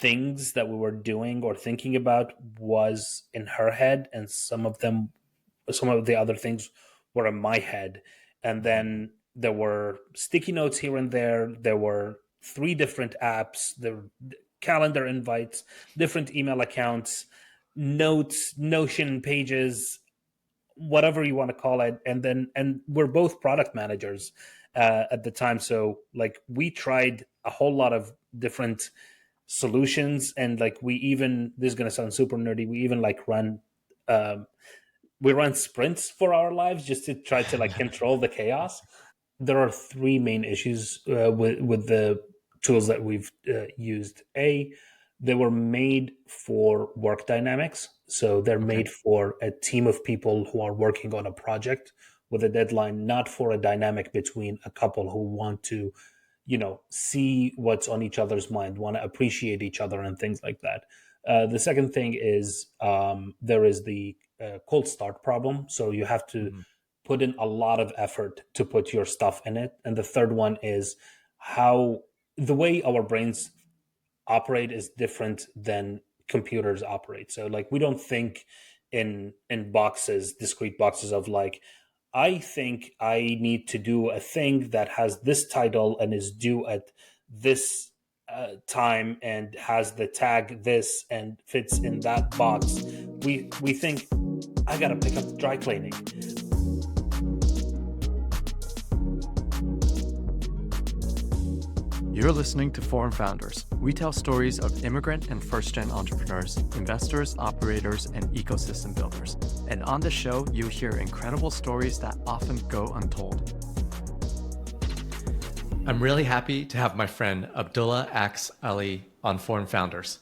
things that we were doing or thinking about was in her head, and some of the other things were in my head. And then there were sticky notes here and there. There were three different apps, the calendar invites, different email accounts, notes, Notion pages, whatever you want to call it. And we're both product managers at the time, so like we tried a whole lot of different solutions. And like we even, this is going to sound super nerdy, we even like um, run sprints for our lives just to try to like control the chaos. There are three main issues with the tools that we've used. A, they were made for work dynamics, so they're Okay. made for a team of people who are working on a project with a deadline, not for a dynamic between a couple who want to, see what's on each other's mind, want to appreciate each other, and things like that. The second thing is there is the cold start problem. So you have to Mhm. put in a lot of effort to put your stuff in it. And the third one is how the way our brains operate is different than computers operate. So like we don't think in boxes, discrete boxes of like, I think I need to do a thing that has this title and is due at this time and has the tag this and fits in that box. We think I gotta pick up dry cleaning. You're listening to Foreign Founders. We tell stories of immigrant and first-gen entrepreneurs, investors, operators, and ecosystem builders. And on the show, you hear incredible stories that often go untold. I'm really happy to have my friend Abdullah Ax Ali on Foreign Founders.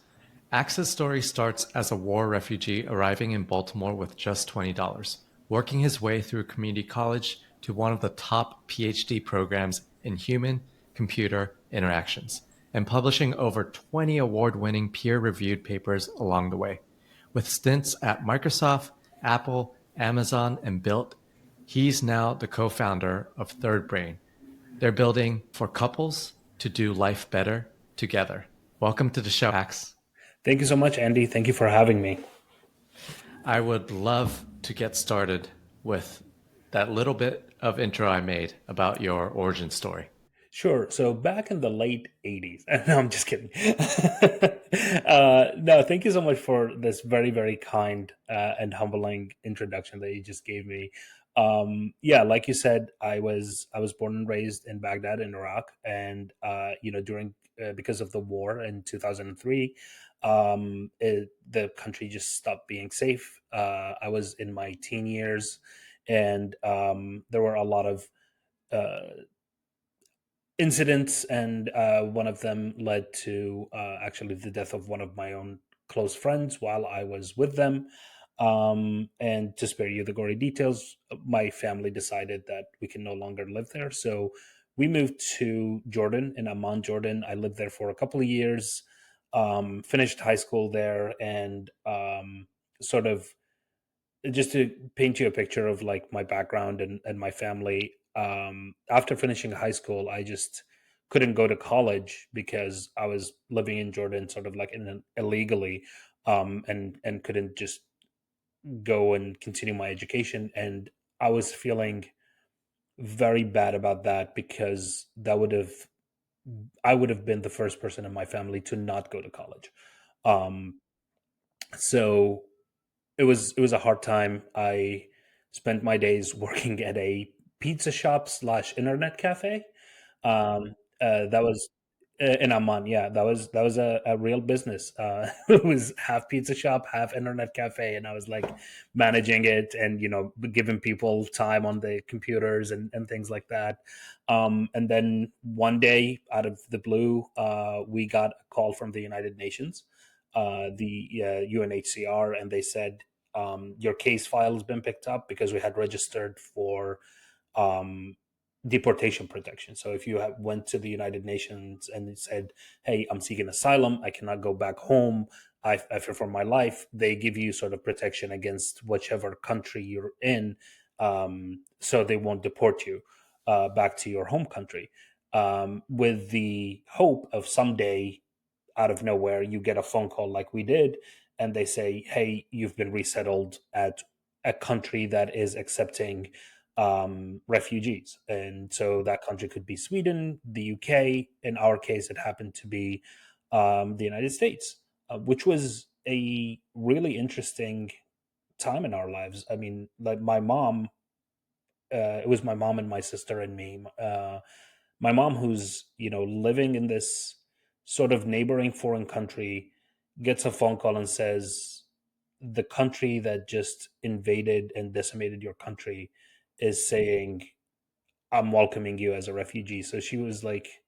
Ax's story starts as a war refugee arriving in Baltimore with just $20, working his way through community college to one of the top PhD programs in human computer interactions, and publishing over 20 award-winning peer-reviewed papers along the way. With stints at Microsoft, Apple, Amazon, and Built, he's now the co-founder of Third Brain. They're building for couples to do life better together. Welcome to the show, Ax. Thank you so much, Andy. Thank you for having me. I would love to get started with that little bit of intro I made about your origin story. Sure. So back in the late 80s, no, I'm just kidding. No, thank you so much for this very, very kind and humbling introduction that you just gave me. Yeah, like you said, I was born and raised in Baghdad in Iraq, and during because of the war in 2003, the country just stopped being safe. I was in my teen years, and there were a lot of uh, incidents, and one of them led to actually the death of one of my own close friends while I was with them. And to spare you the gory details, my family decided that we can no longer live there. So we moved to Jordan, in Amman, Jordan. I lived there for a couple of years, finished high school there, and sort of just to paint you a picture of like my background and my family. After finishing high school, I just couldn't go to college because I was living in Jordan sort of like illegally, and couldn't just go and continue my education. And I was feeling very bad about that because that would have I would have been the first person in my family to not go to college. Um, so it was a hard time. I spent my days working at a pizza shop slash internet cafe. That was in Amman. Yeah, that was a real business. It was half pizza shop, half internet cafe, and I was like managing it and giving people time on the computers and things like that. And then one day, out of the blue, we got a call from the United Nations, the UNHCR, and they said your case file has been picked up because we had registered for um, deportation protection. So if you went to the United Nations and said, "Hey, I'm seeking asylum. I cannot go back home. I fear for my life," they give you sort of protection against whichever country you're in, so they won't deport you back to your home country, with the hope of someday out of nowhere you get a phone call like we did, and they say, "Hey, you've been resettled at a country that is accepting refugees." And so that country could be Sweden, the UK. In our case, it happened to be the United States, which was a really interesting time in our lives. I mean, like my mom, it was my mom and my sister and me. My mom, who's living in this sort of neighboring foreign country, gets a phone call and says, "The country that just invaded and decimated your country is saying I'm welcoming you as a refugee." So she was like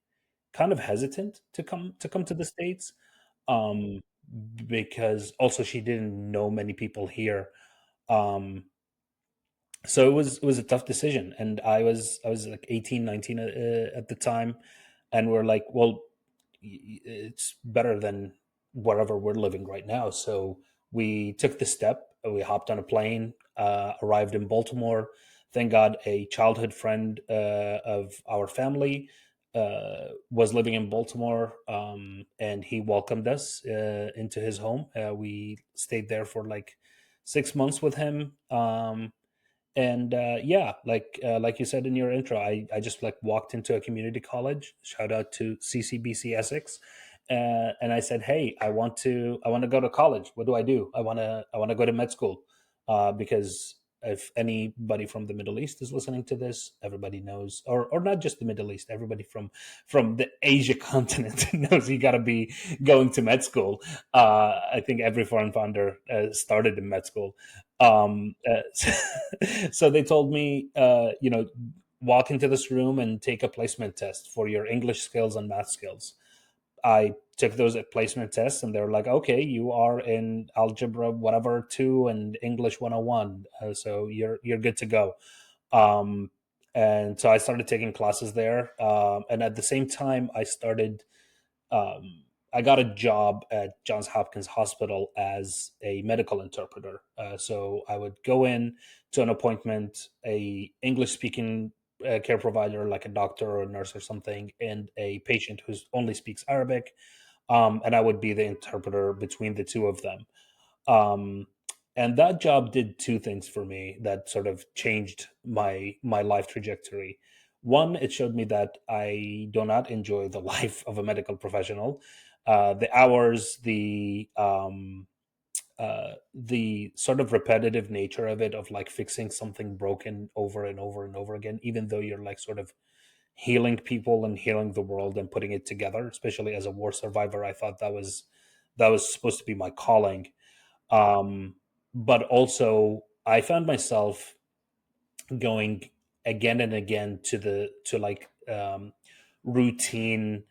kind of hesitant to come to the States, um, because also she didn't know many people here. Um, so it was a tough decision, and I was like 18, 19 at the time, and we're like, well, it's better than wherever we're living right now. So we took the step. We hopped on a plane, arrived in Baltimore. Thank God, a childhood friend of our family was living in Baltimore, and he welcomed us into his home. We stayed there for like 6 months with him. And yeah, like you said in your intro, I just like walked into a community college. Shout out to CCBC Essex, and I said, "Hey, I want to go to college. What do I do? I want to go to med school, because if anybody from the Middle East is listening to this, everybody knows, or not just the Middle East, everybody from the Asia continent knows you got to be going to med school. I think every foreign founder started in med school." So they told me, walk into this room and take a placement test for your English skills and math skills. I took those placement tests, and they were like, okay, you are in algebra whatever 2 and English 101, so you're good to go. Um, and so I started taking classes there, and at the same time, I got a job at Johns Hopkins Hospital as a medical interpreter. So I would go in to an appointment, a English speaking care provider like a doctor or a nurse or something, and a patient who only speaks Arabic, and I would be the interpreter between the two of them. Um, and that job did two things for me that sort of changed my life trajectory. One, it showed me that I do not enjoy the life of a medical professional. The hours, the sort of repetitive nature of it, of like fixing something broken over and over and over again, even though you're like sort of healing people and healing the world and putting it together. Especially as a war survivor, I thought that was supposed to be my calling. um, but also, I found myself going again and again to like routine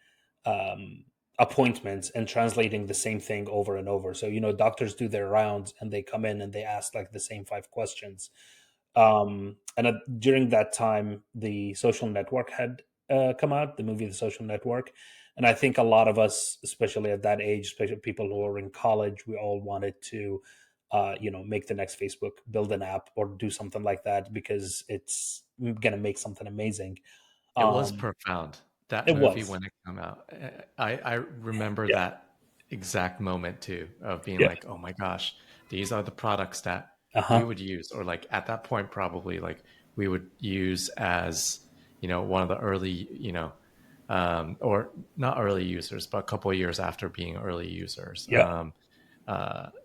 um, appointments and translating the same thing over and over. So doctors do their rounds and they come in and they ask like the same five questions. And during that time, The Social Network had come out, the movie The Social Network. And I think a lot of us, especially at that age, especially people who are in college, we all wanted to, make the next Facebook, build an app, or do something like that because it's going to make something amazing. It was Um, profound, that it movie was. when it came out. I remember Yeah. that exact moment too, of being Yeah. like, "Oh my gosh, these are the products that Uh we huh. would use," or like at that point probably like we would use as, one of the early, or not early users, but a couple of years after being early users. Yeah.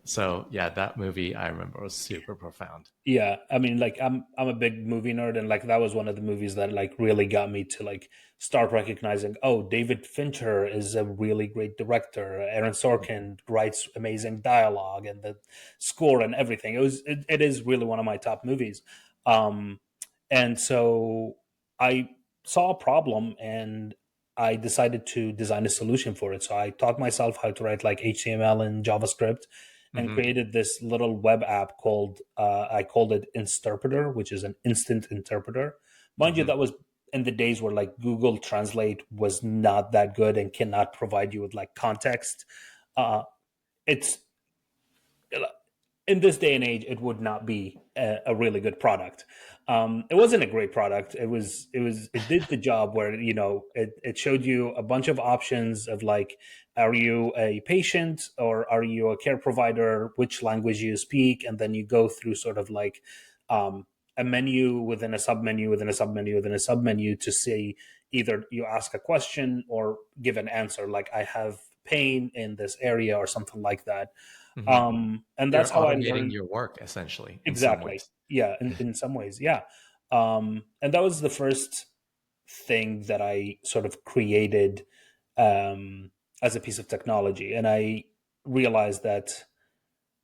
So yeah, that movie I remember was super profound. Yeah, I mean, like I'm a big movie nerd, and like that was one of the movies that like really got me to like start recognizing, oh, David Fincher is a really great director. Aaron Sorkin writes amazing dialogue, and the score and everything. It is really one of my top movies. Um, and so I saw a problem, and I decided to design a solution for it. So I taught myself how to write like HTML and JavaScript, and Hmm. created this little web app called, I called it Insterpreter, which is an instant interpreter. Mind you, Hmm. that was in the days where like Google Translate was not that good and cannot provide you with like context. Uh, it's in this day and age, it would not be a really good product. It wasn't a great product. It did the job where, it showed you a bunch of options of like, are you a patient or are you a care provider? Which language you speak, and then you go through sort of like a menu within a submenu within a submenu within a submenu to see, either you ask a question or give an answer, like I have pain in this area or something like that. Hmm. And You're that's how I automating learned. your work essentially in some Exactly. ways. Yeah, in some ways, yeah. And that was the first thing that I sort of created as a piece of technology, and I realized that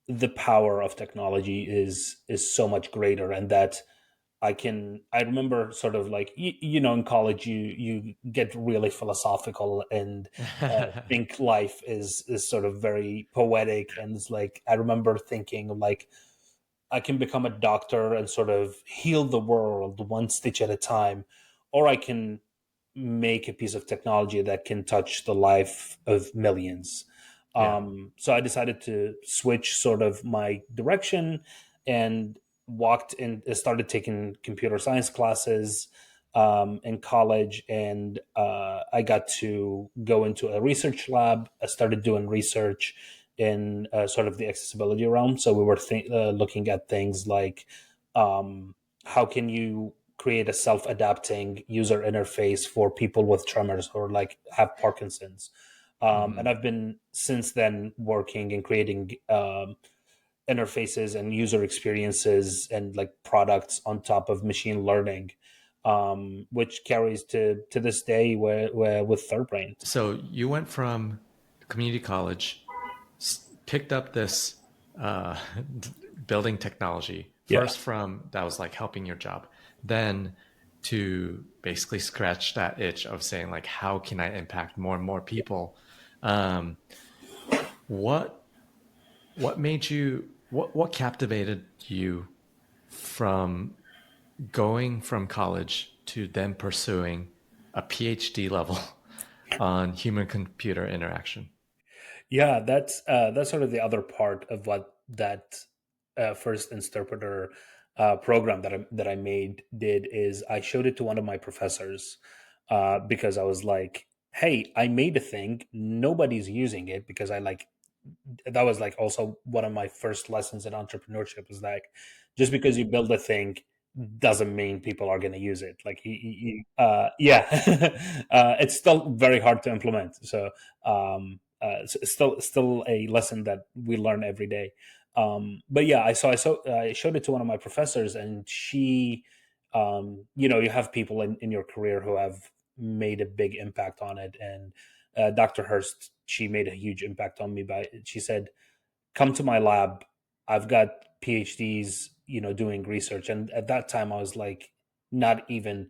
the power of technology is so much greater, and that I remember sort of like, in college you get really philosophical and think life is sort of very poetic, and it's like I remember thinking like, I can become a doctor and sort of heal the world one stitch at a time, or I can make a piece of technology that can touch the life of millions. Yeah. So I decided to switch sort of my direction, and walked in, started taking computer science classes in college, and I got to go into a research lab. I started doing research in sort of the accessibility realm. So we were looking at things like, how can you create a self-adapting user interface for people with tremors or like have Parkinson's. Hmm. And I've been since then working and creating interfaces and user experiences and like products on top of machine learning, which carries to this day where with Third Brain. So you went from community college, picked up this uh, building technology Yeah. first from that was like helping your job, then to basically scratch that itch of saying like, how can I impact more and more people? Um, what what made you what captivated you from going from college to then pursuing a PhD level on human computer interaction? Yeah, that's sort of the other part of what that first interpreter program that I made did, is I showed it to one of my professors, because I was like, "Hey, I made a thing. Nobody's using it." Because I like, that was like also one of my first lessons in entrepreneurship, was like, just because you build a thing doesn't mean people are going to use it. Like, yeah, it's still very hard to implement. So, still a lesson that we learn every day. But yeah, I showed it to one of my professors, and she, you have people in your career who have made a big impact on it, and Dr. Hurst, she made a huge impact on me. By She said, "Come to my lab. I've got PhDs, doing research." And at that time, I was like, not even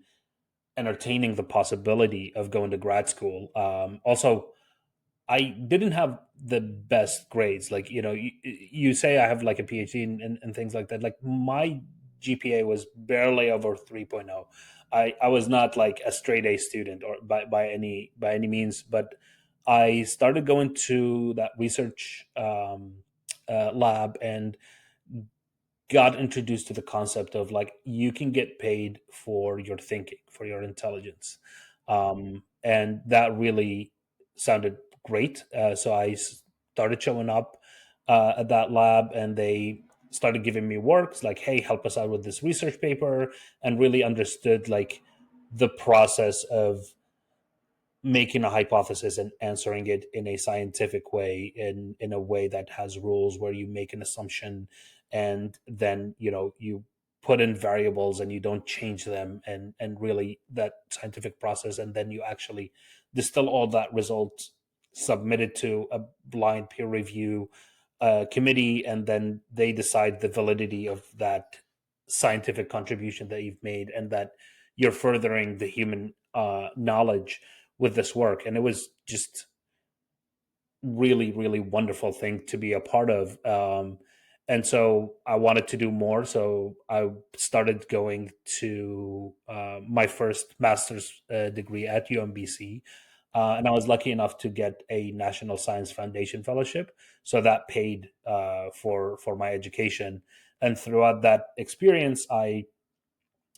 entertaining the possibility of going to grad school. Also, I didn't have the best grades. Like, you say I have like a PhD and things like that. Like, my GPA was barely over 3.0. I was not like a straight A student, or by any means, but I started going to that research lab, and got introduced to the concept of like, you can get paid for your thinking, for your intelligence, and that really sounded great. So I started showing up at that lab, and they started giving me works like, "Hey, help us out with this research paper," and really understood like the process of making a hypothesis and answering it in a scientific way, in a way that has rules, where you make an assumption, and then you put in variables and you don't change them, and really that scientific process, and then you actually distill all that result, submit it to a blind peer review committee, and then they decide the validity of that scientific contribution that you've made, and that you're furthering the human knowledge with this work. And it was just really, really wonderful thing to be a part of. And so I wanted to do more. So I started going to my first master's degree at UMBC. And I was lucky enough to get a National Science Foundation fellowship, so that paid for my education. And throughout that experience, I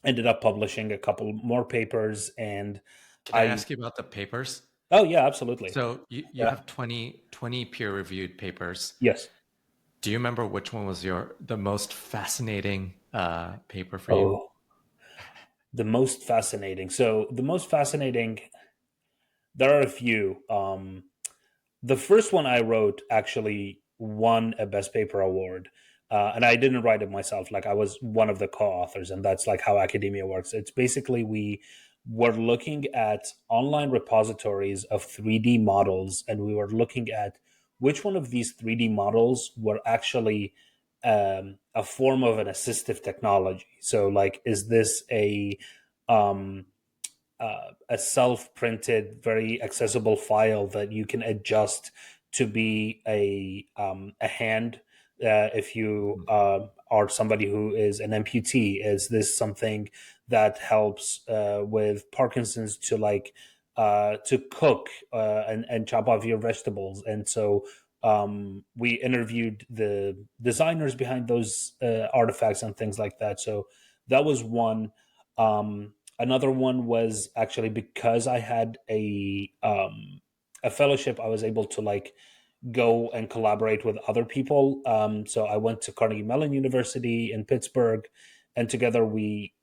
ended up publishing a couple more papers, and Can I I ask you about the papers? oh yeah, absolutely. So you Yeah. have 20 peer-reviewed papers. Yes. Do you remember which one was the most fascinating paper for you? Oh, the most fascinating. So the most fascinating. There are a few. The first one I wrote actually won a Best Paper award, and I didn't write it myself. Like I was one of the co-authors, and that's like how academia works. It's basically we were looking at online repositories of 3D models, and we were looking at which one of these 3D models were actually a form of an assistive technology. So, like, is this um, a self-printed, very accessible file that you can adjust to be a hand. If you Mhm. are somebody who is an amputee, is this something that helps with Parkinson's to to cook and chop off your vegetables? And so we interviewed the designers behind those artifacts and things like that. So that was one. Another one was actually because I had a fellowship, I was able to like go and collaborate with other people. So I went to Carnegie Mellon University in Pittsburgh, and together we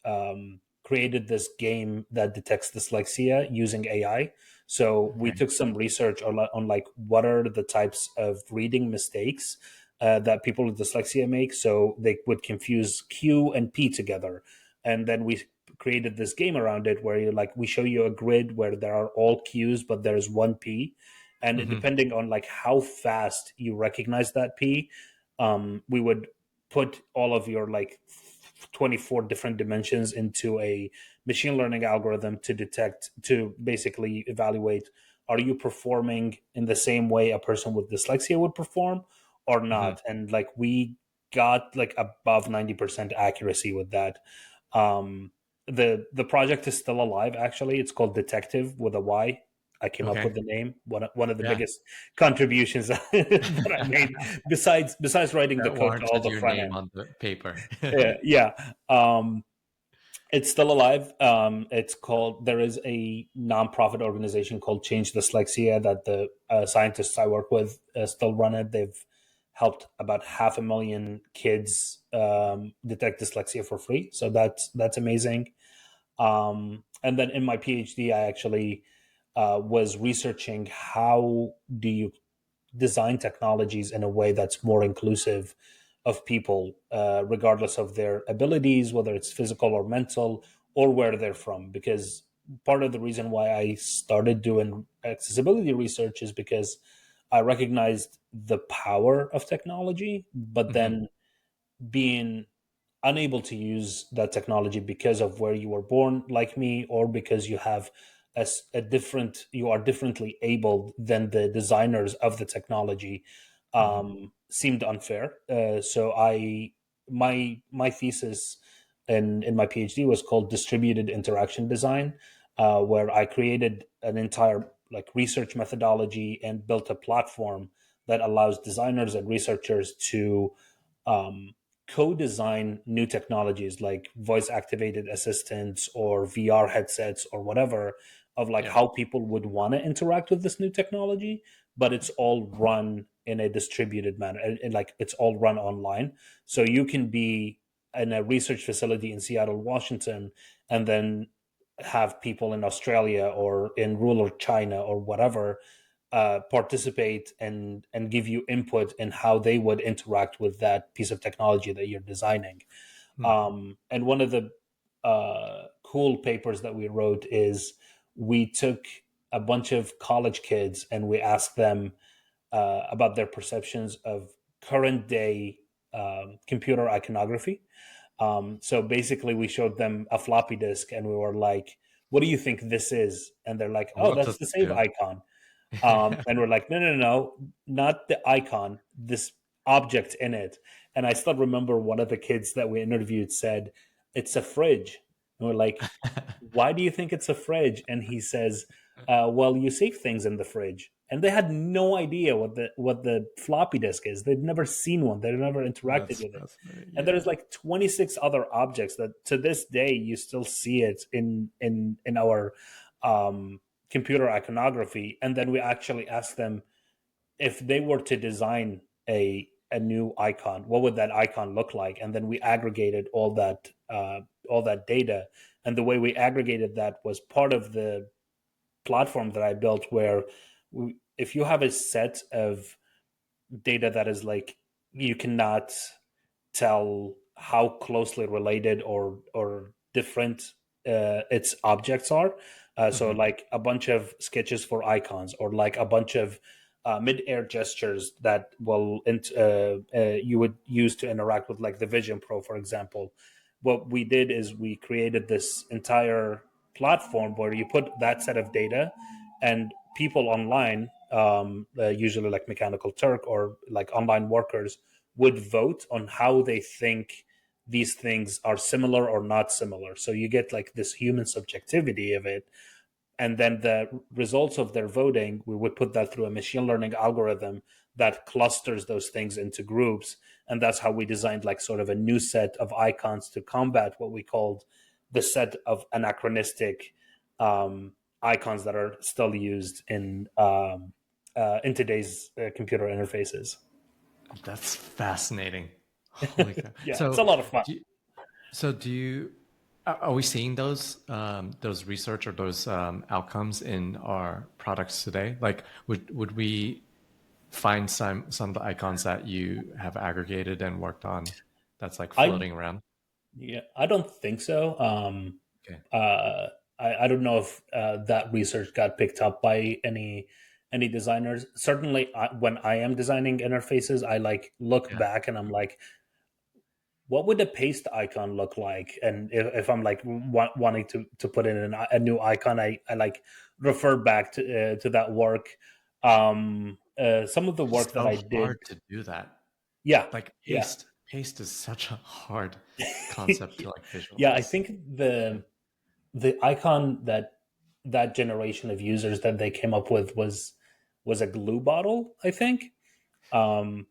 created this game that detects dyslexia using AI. So we Okay. took some research on like what are the types of reading mistakes that people with dyslexia make. So they would confuse Q and P together, and then we created this game around it where you like we show you a grid where there are all Q's but there's one P, and Hmm. depending on like how fast you recognize that P, we would put all of your like 24 different dimensions into a machine learning algorithm to detect, to basically evaluate, are you performing in the same way a person with dyslexia would perform or Hmm. not. And like we got like above 90% accuracy with that. um the project is still alive. Actually, it's called Detective with a Y. I came up with Okay. the name. One of the Yeah. biggest contributions that I made, besides writing the That code to all warranted the your front name end. on the paper. Yeah. It's still alive. It's called. There is a nonprofit organization called Change Dyslexia that the scientists I work with still run it. They've helped about 500,000 kids detect dyslexia for free. So that's amazing. And then in my PhD, I actually was researching how do you design technologies in a way that's more inclusive of people, regardless of their abilities, whether it's physical or mental, or where they're from. Because part of the reason why I started doing accessibility research is because I recognized the power of technology, but Hmm. then being unable to use that technology because of where you were born, like me, or because you have a different, you are differently abled than the designers of the technology, Hmm. seemed unfair. So my thesis in my PhD was called distributed interaction design, where I created an entire like research methodology and built a platform that allows designers and researchers to um, co-design new technologies like voice activated assistants or VR headsets or whatever, of like Yeah. how people would want to interact with this new technology, but it's all run in a distributed manner, and like it's all run online. So you can be in a research facility in Seattle, Washington, and then have people in Australia or in rural China or whatever participate and give you input in how they would interact with that piece of technology that you're designing. Hmm. And one of the cool papers that we wrote is we took a bunch of college kids and we asked them about their perceptions of current day computer iconography. So basically, we showed them a floppy disk and we were like, "What do you think this is?" And they're like, "Oh, What that's does the it save do? icon." And we're like, no, no, no, not the icon, this object in it. And I still remember one of the kids that we interviewed said, it's a fridge. And we're like, why do you think it's a fridge? And he says, well, you save things in the fridge, and they had no idea what the floppy disk is. They'd never seen one. They'd never interacted That's with it. fascinating. And Yeah. there's like 26 other objects that to this day you still see it in our um, computer iconography. And then we actually ask them if they were to design a new icon, what would that icon look like? And then we aggregated all that data. And the way we aggregated that was part of the platform that I built, where if you have a set of data that is like you cannot tell how closely related or different its objects are. So, Hmm. like a bunch of sketches for icons, or like a bunch of mid-air gestures that you would use to interact with, like the Vision Pro, for example. What we did is we created this entire platform where you put that set of data, and people online, usually like Mechanical Turk or like online workers, would vote on how they think these things are similar or not similar. So you get like this human subjectivity of it. And then the results of their voting, we would put that through a machine learning algorithm that clusters those things into groups. And that's how we designed like sort of a new set of icons to combat what we called the set of anachronistic icons that are still used in today's computer interfaces. That's fascinating. Holy cow. Yeah, it's a lot of fun. Do you, do you, are we seeing those research or those outcomes in our products today? Like, would we find some of the icons that you have aggregated and worked on that's like I floating around? Yeah, I don't think so. Okay. I don't know if that research got picked up by any designers. Certainly, when I am designing interfaces, I like look Yeah. back and I'm like, what would a paste icon look like? And if I'm like wanting to put in a new icon, I like refer back to that work. Some of the It's work that so I did, hard to do that. yeah, Like yeah. paste is such a hard concept to like Yeah, I visualize. think Yeah. the icon that that generation of users that they came up with was a glue bottle, I think. Um,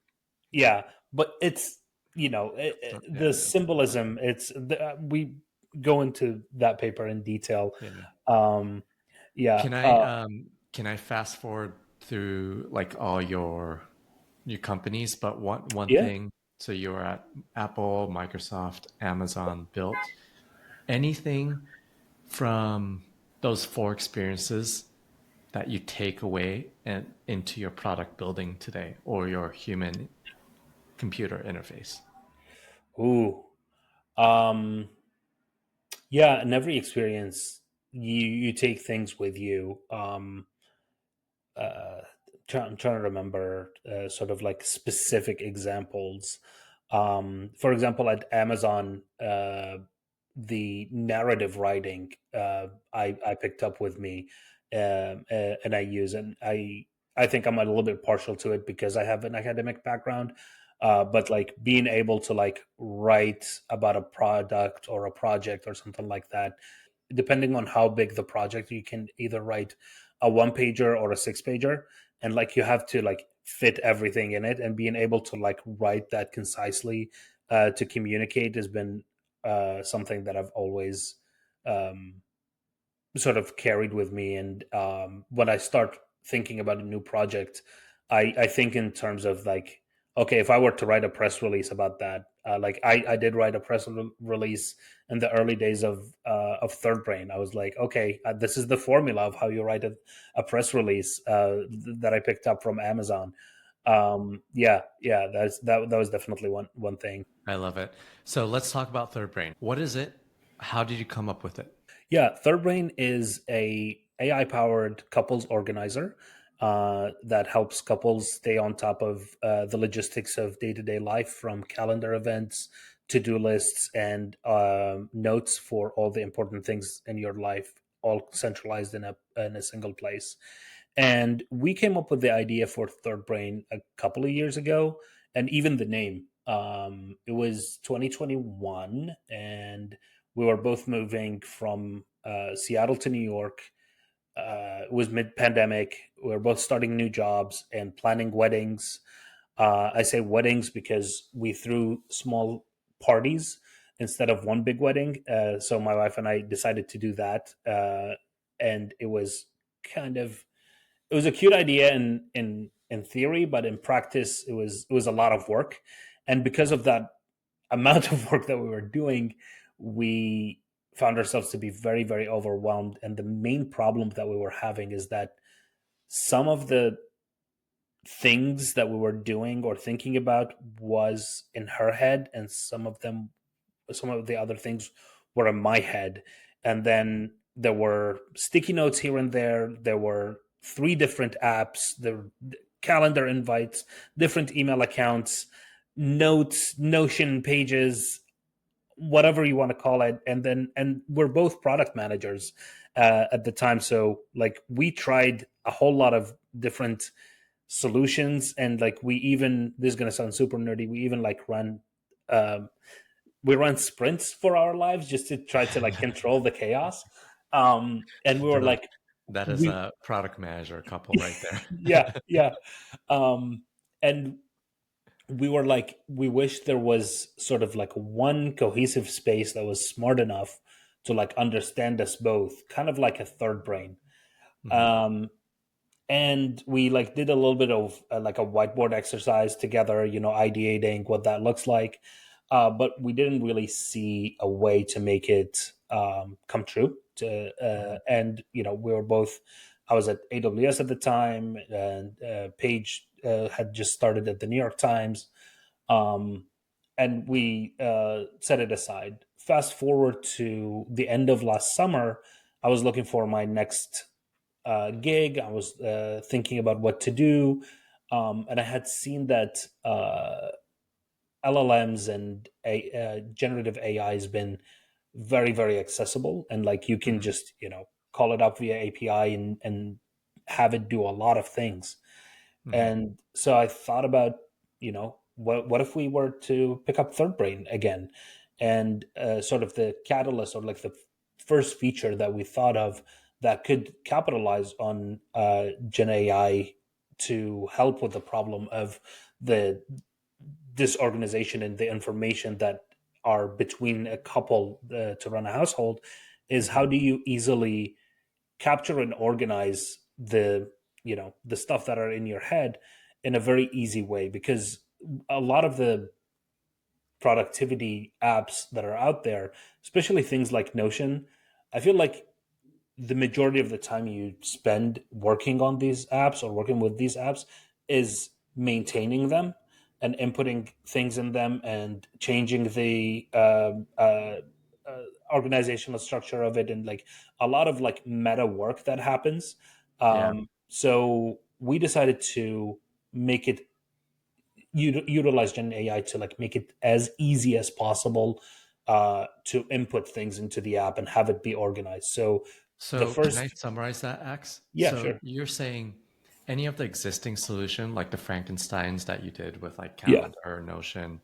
yeah, but it's the Yeah, that's different. symbolism. We go into that paper in detail. Yeah. Um, yeah, Can I fast forward through like all your companies, but one yeah. thing, so you were at Apple, Microsoft, Amazon, Built. Anything from those four experiences that you take away and into your product building today or your human computer interface? Ooh, um, yeah. In every experience, you take things with you. Uh, I'm trying to remember sort of like specific examples. For example, at Amazon, the narrative writing I picked up with me, and I use, and I think I'm a little bit partial to it because I have an academic background. But like being able to like write about a product or a project or something like that, depending on how big the project, you can either write a one pager or a six pager, and like you have to like fit everything in it, and being able to like write that concisely to communicate has been something that I've always um, sort of carried with me. And when I start thinking about a new project, I think in terms of like, okay, if I were to write a press release about that, like I did write a release in the early days of Third Brain. I was like, okay, this is the formula of how you write a press release that I picked up from Amazon. Yeah, yeah, that was definitely one thing. I love it. So let's talk about Third Brain. What is it? How did you come up with it? Yeah, Third Brain is a AI powered couples organizer that helps couples stay on top of the logistics of day to day life, from calendar events, to do lists, and notes for all the important things in your life, all centralized in a single place. And we came up with the idea for Third Brain a couple of years ago, and even the name. It was 2021, and we were both moving from Seattle to New York. it was mid-pandemic. We were both starting new jobs and planning weddings. I say weddings because we threw small parties instead of one big wedding. So my wife and I decided to do that, and it was kind of it was a cute idea in theory, but in practice, it was a lot of work. And because of that amount of work that we were doing, we found ourselves to be very, very overwhelmed. And the main problem that we were having is that some of the things that we were doing or thinking about was in her head, and some of the other things were in my head. And then there were sticky notes here and there. There were three different apps, the calendar invites, different email accounts, notes, Notion pages, whatever you want to call it. And we're both product managers at the time, so like we tried a whole lot of different solutions. And like we even, this is going to sound super nerdy, we even like run um, we run sprints for our lives just to try to like control the chaos. And we were Dude, like, that is we a product manager couple right there. yeah, yeah. um and we were like, we wish there was sort of like one cohesive space that was smart enough to like understand us both, kind of like a third brain. Mhm, um and we like did a little bit of like a whiteboard exercise together, ideating what that looks like. But we didn't really see a way to make it come true. mhm, And we were both. I was at AWS at the time, and Paige had just started at the New York Times, um, and we set it aside. Fast forward to the end of last summer, I was looking for my next gig. I was thinking about what to do, and I had seen that LLMs and generative AI has been very, very accessible, and like you can mhm, just call it up via API and have it do a lot of things. mhm, And so I thought about, what if we were to pick up Third Brain again, and sort of the catalyst or like the first feature that we thought of that could capitalize on Gen AI to help with the problem of the disorganization and the information that are between a couple to run a household, is mhm. how do you easily capture and organize the stuff that are in your head in a very easy way. Because a lot of the productivity apps that are out there, especially things like Notion, I feel like the majority of the time you spend working on these apps or working with these apps is maintaining them and inputting things in them and changing the organizational structure of it, and like a lot of like meta work that happens. Yeah. So we decided to make it utilize Gen AI to like make it as easy as possible to input things into the app and have it be organized. So the So can I first, summarize that, Ax? yeah, So sure, you're saying any of the existing solution, like the Frankensteins that you did with like yeah, Calendar, Notion,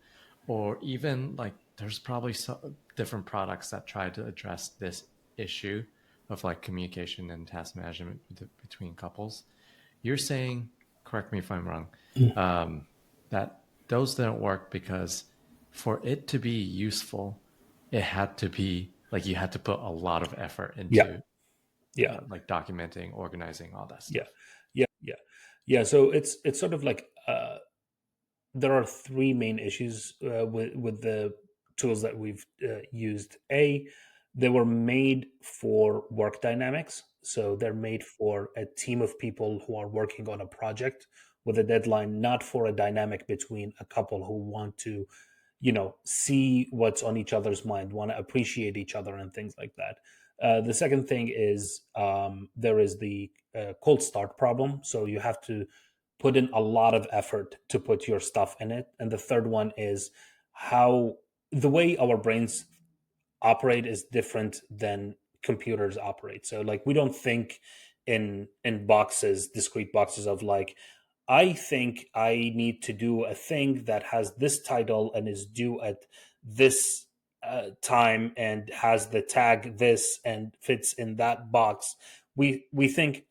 or even like there's probably some different products that try to address this issue of like communication and task management between couples. You're saying, correct me if I'm wrong, um, that those didn't work because for it to be useful, it had to be like you had to put a lot of effort yeah, into yeah, like documenting, organizing, all that yeah, stuff. yeah, yeah. So it's sort of like there are three main issues with the tools that we've used. A, they were made for work dynamics, so they're made for a team of people who are working on a project with a deadline, not for a dynamic between a couple who want to, see what's on each other's mind, want to appreciate each other, and things like that. The second thing is there is the cold start problem. So you have to put in a lot of effort to put your stuff in it. And the third one is how the way our brains operate is different than computers operate. So like we don't think in boxes, discrete boxes of like, I think I need to do a thing that has this title and is due at this time and has the tag this and fits in that box. we think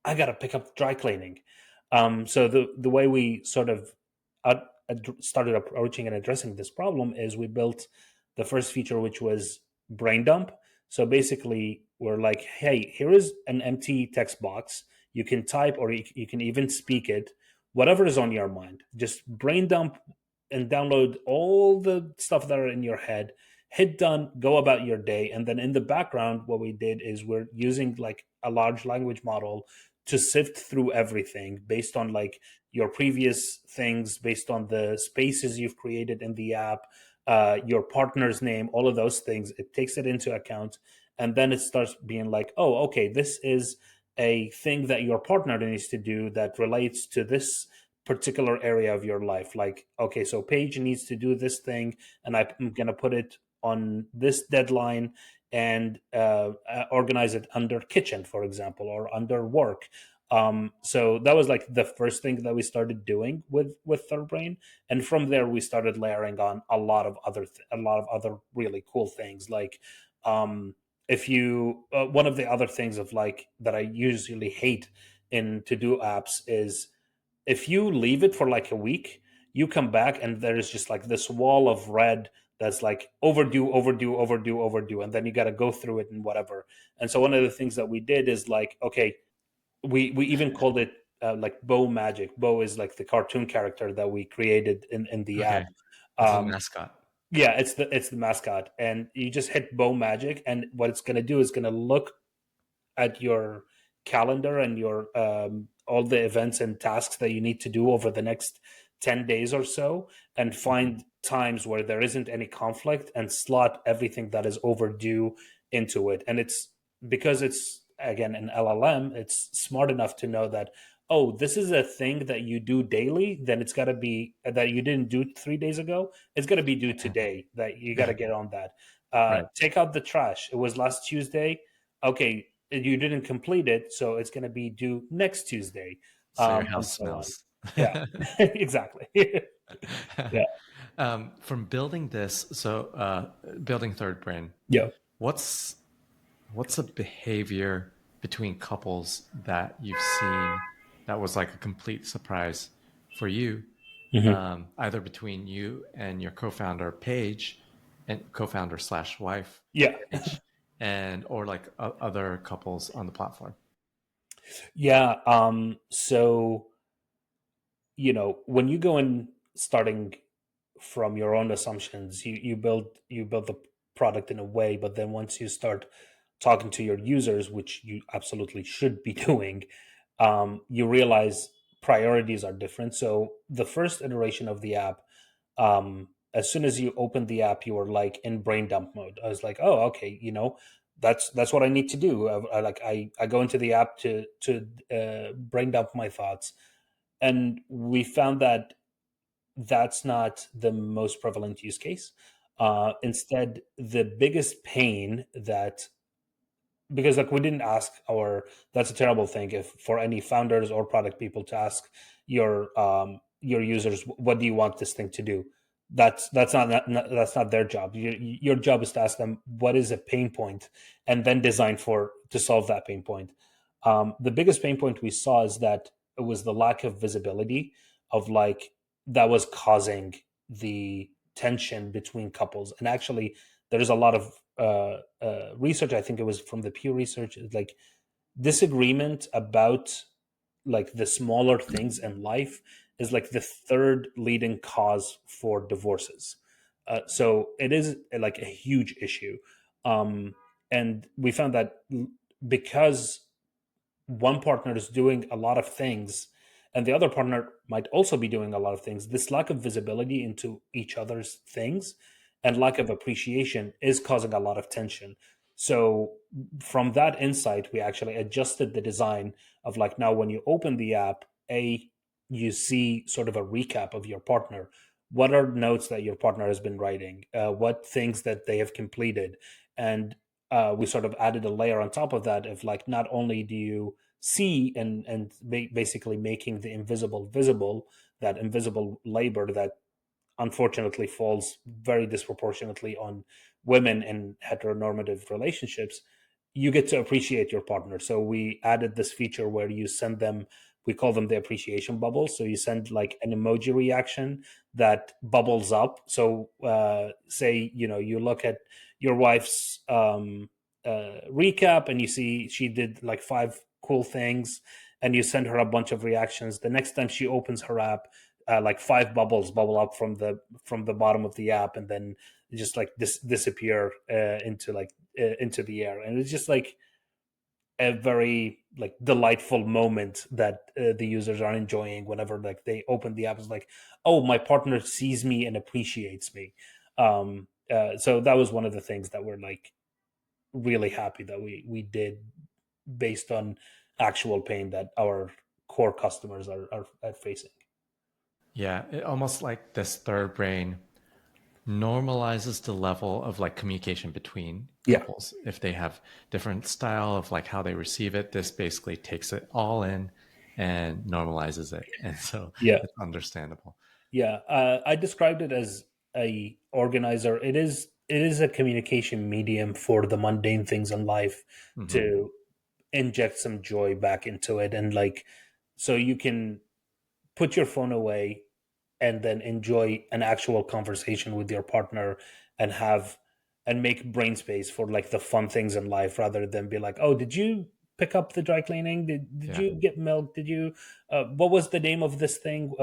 I got to pick up dry cleaning. So the way we sort of started approaching and addressing this problem is we built the first feature, which was brain dump. So basically, we're like, hey, here is an empty text box. You can type, or you can even speak it, whatever is on your mind. Just brain dump and download all the stuff that are in your head. Hit done, go about your day. And then in the background, what we did is we're using like a large language model to sift through everything based on like your previous things, based on the spaces you've created in the app, your partner's name, all of those things. It takes it into account. And then it starts being like, oh, okay, this is a thing that your partner needs to do that relates to this particular area of your life. Like, okay, so Paige needs to do this thing, and I'm going to put it on this deadline and organize it under kitchen, for example, or under work. So that was like the first thing that we started doing with Third Brain, and from there we started layering on a lot of other really cool things. Like, if you one of the other things of like that I usually hate in to do apps is if you leave it for like a week, you come back and there's just like this wall of red that's like overdue, overdue, overdue, overdue, and then you got to go through it and whatever. And so one of the things that we did is like, okay, we even called it like Bo Magic. Bo is like the cartoon character that we created in the Okay. app. It's a Um, mascot. yeah, it's the mascot, and you just hit Bo Magic, and what it's gonna do is gonna look at your calendar and your all the events and tasks that you need to do over the next 10 days or so, and Mhm. find times where there isn't any conflict and slot everything that is overdue into it. And it's because it's again an LLM, it's smart enough to know that, oh, this is a thing that you do daily, then it's got to be that you didn't do 3 days ago, it's going to be due today, that you got to get on that. Right. Take out the trash, it was last Tuesday, okay, you didn't complete it, so it's going to be due next Tuesday, So your and house so on. smells. Yeah, exactly. Yeah, From building this, building Third Brain, yeah. what's what's a behavior between couples that you've seen that was like a complete surprise for you, Hmm. either between you and your co-founder Paige, and co-founder slash wife Yeah, Paige, and or like other couples on the platform? yeah. So when you go in starting from your own assumptions, you build the product in a way, but then once you start talking to your users, which you absolutely should be doing, you realize priorities are different. So the first iteration of the app, as soon as you opened the app, you were like in brain dump mode. I was like, oh, okay, that's what I need to do. I go into the app to brain dump my thoughts, and we found that that's not the most prevalent use case. Instead, the biggest pain that because like we didn't ask our that's a terrible thing if for any founders or product people to ask your users what do you want this thing to do. That's not their job. Your job is to ask them what is a pain point and then design for to solve that pain point. The biggest pain point we saw is that it was the lack of visibility of like that was causing the tension between couples. And actually there's a lot of research. I think it was from the Pew Research. It's like disagreement about like the smaller things in life is like the third leading cause for divorces. So it is like a huge issue, and we found that because one partner is doing a lot of things and the other partner might also be doing a lot of things, this lack of visibility into each other's things and lack of appreciation is causing a lot of tension. So from that insight, we actually adjusted the design of like now when you open the app, you see sort of a recap of your partner. What are notes that your partner has been writing? What things that they have completed? And we sort of added a layer on top of that of like not only do you see and basically making the invisible visible, that invisible labor that unfortunately falls very disproportionately on women in heteronormative relationships, you get to appreciate your partner. So we added this feature where you send them, we call them the appreciation bubbles. So you send like an emoji reaction that bubbles up. So say, you look at your wife's recap and you see she did like five cool things, and you send her a bunch of reactions. The next time she opens her app, like five bubbles bubble up from the bottom of the app, and then just like disappear into the air. And it's just like a very like delightful moment that the users are enjoying whenever like they open the app. It's like, oh, my partner sees me and appreciates me. So that was one of the things that we're like really happy that we did, based on actual pain that our core customers are facing. Yeah, it almost like this third brain normalizes the level of like communication between Yeah, couples. If they have different style of like how they receive it, this basically takes it all in and normalizes it. And so yeah, it's understandable. yeah. I described it as a organizer. It is a communication medium for the mundane things in life Hmm. to inject some joy back into it, and like, so you can put your phone away and then enjoy an actual conversation with your partner, and have and make brain space for like the fun things in life, rather than be like, oh, did you pick up the dry cleaning? Did Yeah, you get milk? Did you what was the name of this thing?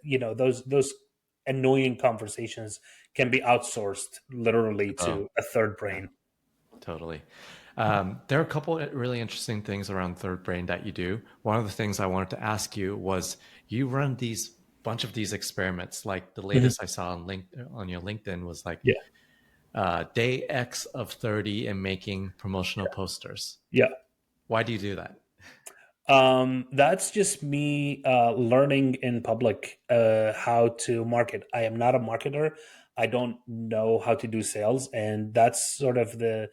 Those annoying conversations can be outsourced literally oh, to a third yeah, brain. totally. There are a couple of really interesting things around third brain that you do. One of the things I wanted to ask you was you run these bunch of these experiments. Like the Mhm. latest I saw on your LinkedIn was like Yeah, day X of 30 and making promotional posters. yeah. Why do you do that? That's just me learning in public how to market. I am not a marketer. I don't know how to do sales, and that's sort of the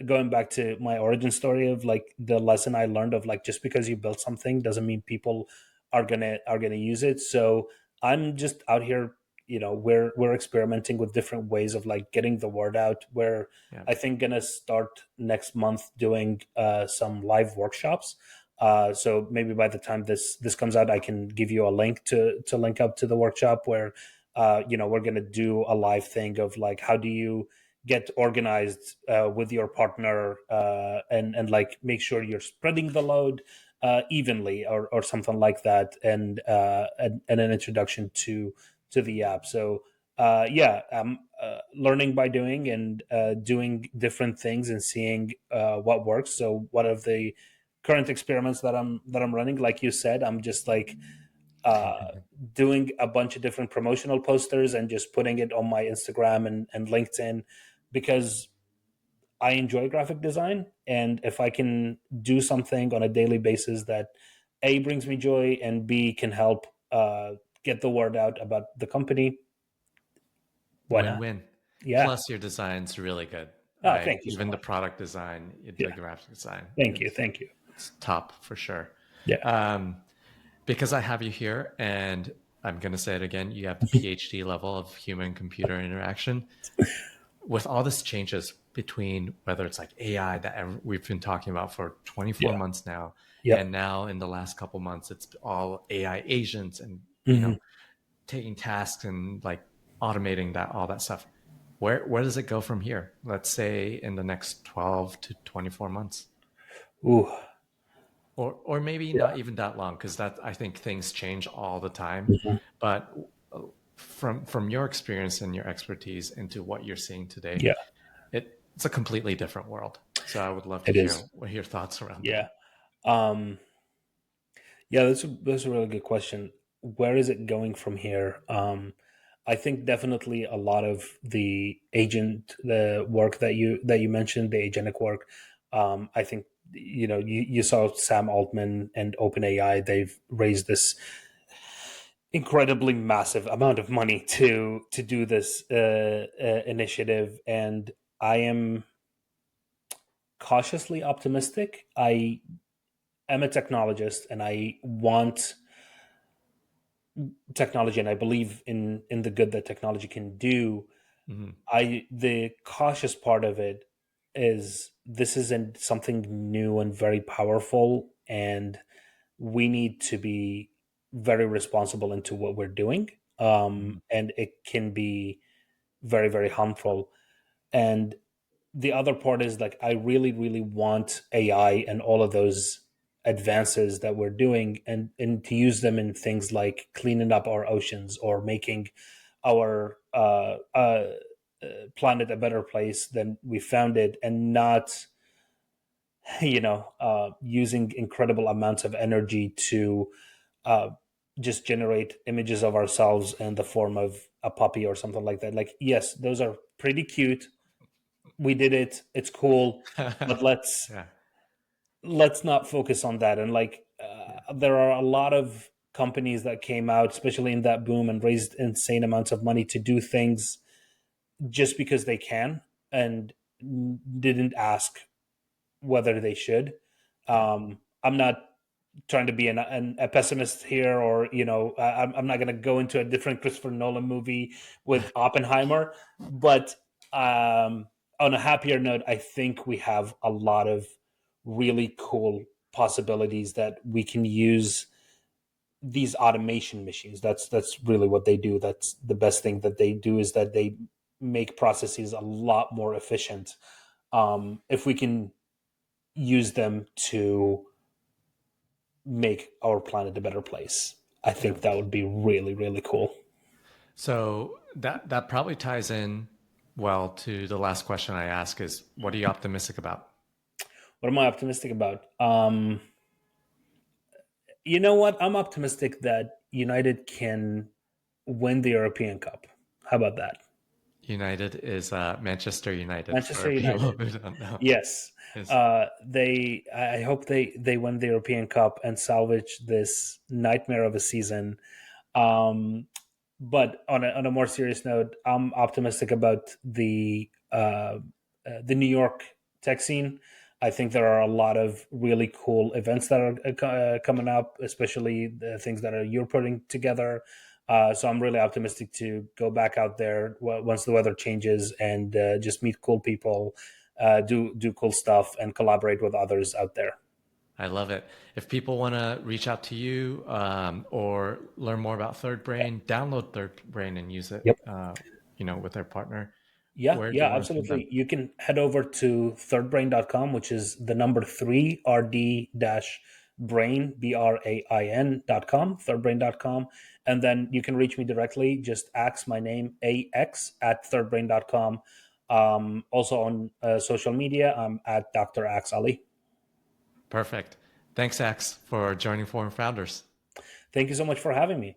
going back to my origin story of like the lesson I learned of like, just because you build something doesn't mean people are gonna use it. So I'm just out here. We're experimenting with different ways of like getting the word out. We're, Yeah. I think, gonna start next month doing some live workshops. So maybe by the time this comes out, I can give you a link to link up to the workshop where we're going to do a live thing of like, how do you get organized with your partner, and like make sure you're spreading the load evenly, or something like that, and an introduction to the app. So yeah, I'm learning by doing, and doing different things and seeing what works. So one of the current experiments that I'm running, like you said, I'm just like uh, doing a bunch of different promotional posters and just putting it on my Instagram and LinkedIn, because I enjoy graphic design, and if I can do something on a daily basis that A, brings me joy, and B, can help get the word out about the company, why not? Win-win. Yeah. Plus, your design's really good. Oh, I thank you so even the much. product design, Yeah. the graphic design, Thank you. Thank you. it's top for sure. Yeah. Um, because I have you here, and I'm going to say it again, you have the PhD level of human computer interaction. With all this changes between whether it's like AI that we've been talking about for 24 Yeah. months now, Yeah. and now in the last couple months, it's all AI agents and, Hmm. taking tasks and like automating that, all that stuff. Where does it go from here? Let's say in the next 12 to 24 months, Ooh. or maybe Yeah. not even that long, because that I think things change all the time. Mhm. But from your experience and your expertise into what you're seeing today, Yeah. it's a completely different world. So I would love to It hear is. what your thoughts around that. Yeah. Um, yeah, that's a really good question. Where is it going from here? I think definitely a lot of the work that you mentioned, the agentic work. I think you saw Sam Altman and OpenAI. They've raised this incredibly massive amount of money to do this initiative, and I am cautiously optimistic. I am a technologist, and I want technology, and I believe in the good that technology can do. Mhm. The cautious part of it is this isn't something new and very powerful, and we need to be very responsible into what we're doing. Mhm. And it can be very, very harmful. And the other part is like, I really, really want AI and all of those advances that we're doing, and to use them in things like cleaning up our oceans or making our planet a better place than we found it, and not using incredible amounts of energy to uh, just generate images of ourselves in the form of a puppy or something like that. Like, yes, those are pretty cute. We did it. It's cool, but Yeah. let's not focus on that. And like, Yeah. there are a lot of companies that came out, especially in that boom, and raised insane amounts of money to do things just because they can, and didn't ask whether they should. Yeah. I'm not trying to be a pessimist here, or I'm not going to go into a different Christopher Nolan movie with Oppenheimer, but on a happier note, I think we have a lot of really cool possibilities that we can use these automation machines. That's really what they do. That's the best thing that they do, is that they make processes a lot more efficient. If we can use them to make our planet a better place, I Yeah. think that would be really, really cool. So that probably ties in well to the last question I ask is what are you optimistic about? What am I optimistic about? You know what? I'm optimistic that United can win the European Cup. How about that? United is Manchester United Manchester for people United. who don't know. Yes. Is They. I hope they win the European Cup and salvage this nightmare of a season. Um, but on a more serious note, I'm optimistic about the New York tech scene. I think there are a lot of really cool events that are coming up, especially the things that you're putting together. So I'm really optimistic to go back out there once the weather changes, and just meet cool people, do cool stuff, and collaborate with others out there. I love it. If people want to reach out to you or learn more about Third Brain, download Third Brain and use it, Yep. with their partner. Yeah, Where do yeah, you learn from them? absolutely. You can head over to thirdbrain.com, which is the number three RD dash brain, BRAIN.com, thirdbrain.com. And then you can reach me directly. Just ask my name, AX, at thirdbrain.com. Also on social media, I'm at Dr. Ax Ali. Perfect. Thanks, Axe, for joining Forum Founders. Thank you so much for having me.